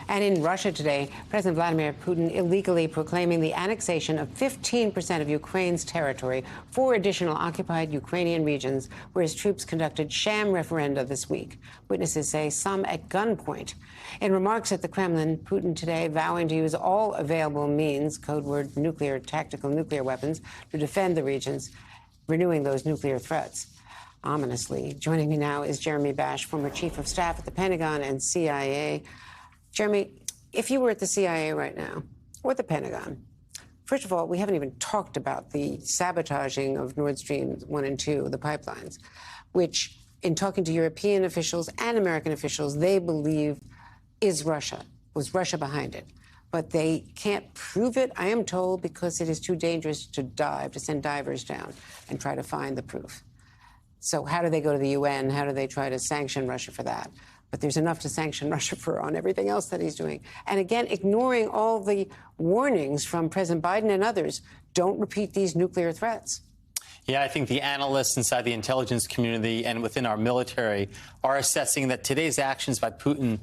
And in Russia today, President Vladimir Putin illegally proclaiming the annexation of 15% of Ukraine's territory, 4 additional occupied Ukrainian regions, where his troops conducted sham referenda this week. Witnesses say some at gunpoint. In remarks at the Kremlin, Putin today vowing to use all available means, code word tactical nuclear weapons, to defend the regions, renewing those nuclear threats. Ominously, joining me now is Jeremy Bash, former chief of staff at the Pentagon and CIA. Jeremy, if you were at the CIA right now, or the Pentagon, first of all, we haven't even talked about the sabotaging of Nord Stream 1 and 2, the pipelines, which, in talking to European officials and American officials, they believe was Russia behind it. But they can't prove it, I am told, because it is too dangerous to send divers down and try to find the proof. So how do they go to the UN? How do they try to sanction Russia for that? But there's enough to sanction Russia for on everything else that he's doing. And again, ignoring all the warnings from President Biden and others, don't repeat these nuclear threats. Yeah, I think the analysts inside the intelligence community and within our military are assessing that today's actions by Putin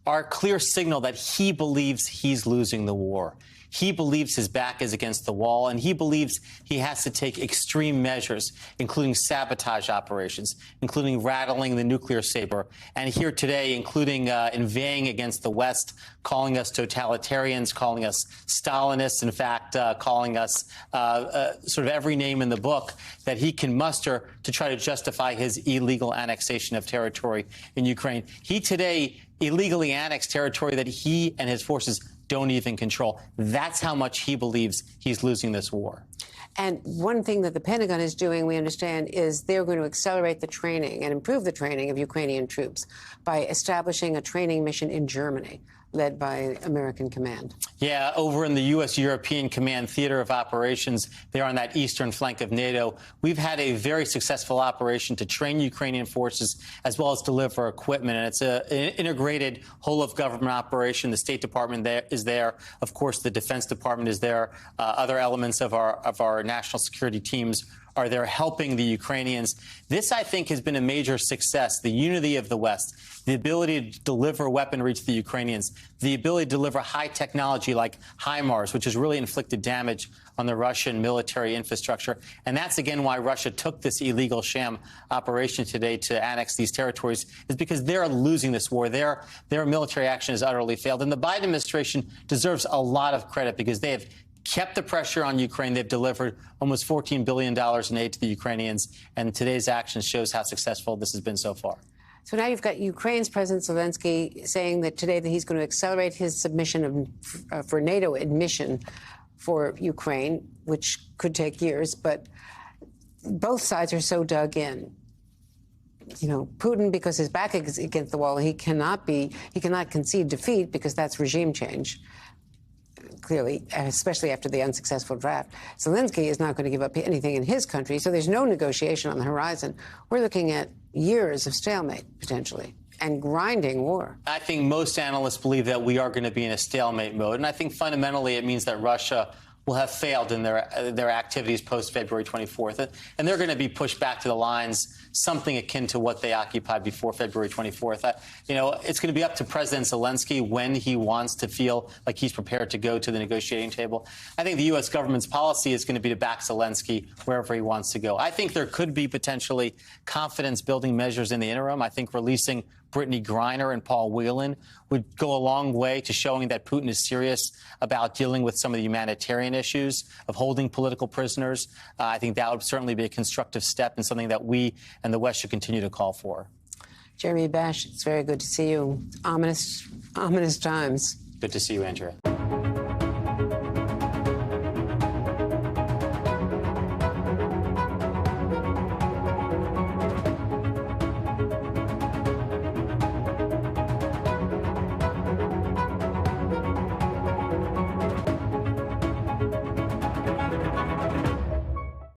are a clear signal that he believes he's losing the war. He believes his back is against the wall, and he believes he has to take extreme measures, including sabotage operations, including rattling the nuclear saber, and here today, including inveighing against the West, calling us totalitarians, calling us Stalinists, in fact, calling us sort of every name in the book that he can muster to try to justify his illegal annexation of territory in Ukraine. He today illegally annexed territory that he and his forces don't even control. That's how much he believes he's losing this war. And one thing that the Pentagon is doing, we understand, is they're going to accelerate the training and improve the training of Ukrainian troops by establishing a training mission in Germany, led by American Command. Yeah, over in the U.S. European Command Theater of Operations, there on that eastern flank of NATO, we've had a very successful operation to train Ukrainian forces as well as deliver equipment. And it's an integrated whole-of-government operation. The State Department is there. Of course, the Defense Department is there. Other elements of our national security teams are there helping the Ukrainians. This, I think, has been a major success, the unity of the West, the ability to deliver weaponry to the Ukrainians, the ability to deliver high technology like HIMARS, which has really inflicted damage on the Russian military infrastructure. And that's, again, why Russia took this illegal sham operation today to annex these territories, is because they're losing this war. Their military action has utterly failed. And the Biden administration deserves a lot of credit because they have kept the pressure on Ukraine. They've delivered almost $14 billion in aid to the Ukrainians, and today's action shows how successful this has been so far. So now you've got Ukraine's President Zelensky saying that today that he's going to accelerate his submission for NATO admission for Ukraine, which could take years, but both sides are so dug in. You know, Putin, because his back is against the wall, he cannot concede defeat because that's regime change. Clearly, especially after the unsuccessful draft. Zelensky is not going to give up anything in his country, so there's no negotiation on the horizon. We're looking at years of stalemate, potentially, and grinding war. I think most analysts believe that we are going to be in a stalemate mode, and I think fundamentally it means that Russia will have failed in their activities post-February 24th, and they're going to be pushed back to the lines, something akin to what they occupied before February 24th. It's going to be up to President Zelensky when he wants to feel like he's prepared to go to the negotiating table. I think the U.S. government's policy is going to be to back Zelensky wherever he wants to go. I think there could be potentially confidence-building measures in the interim. I think releasing Brittany Griner and Paul Whelan would go a long way to showing that Putin is serious about dealing with some of the humanitarian issues of holding political prisoners. I think that would certainly be a constructive step and something that we and the West should continue to call for. Jeremy Bash, it's very good to see you. Ominous times. Good to see you, Andrea.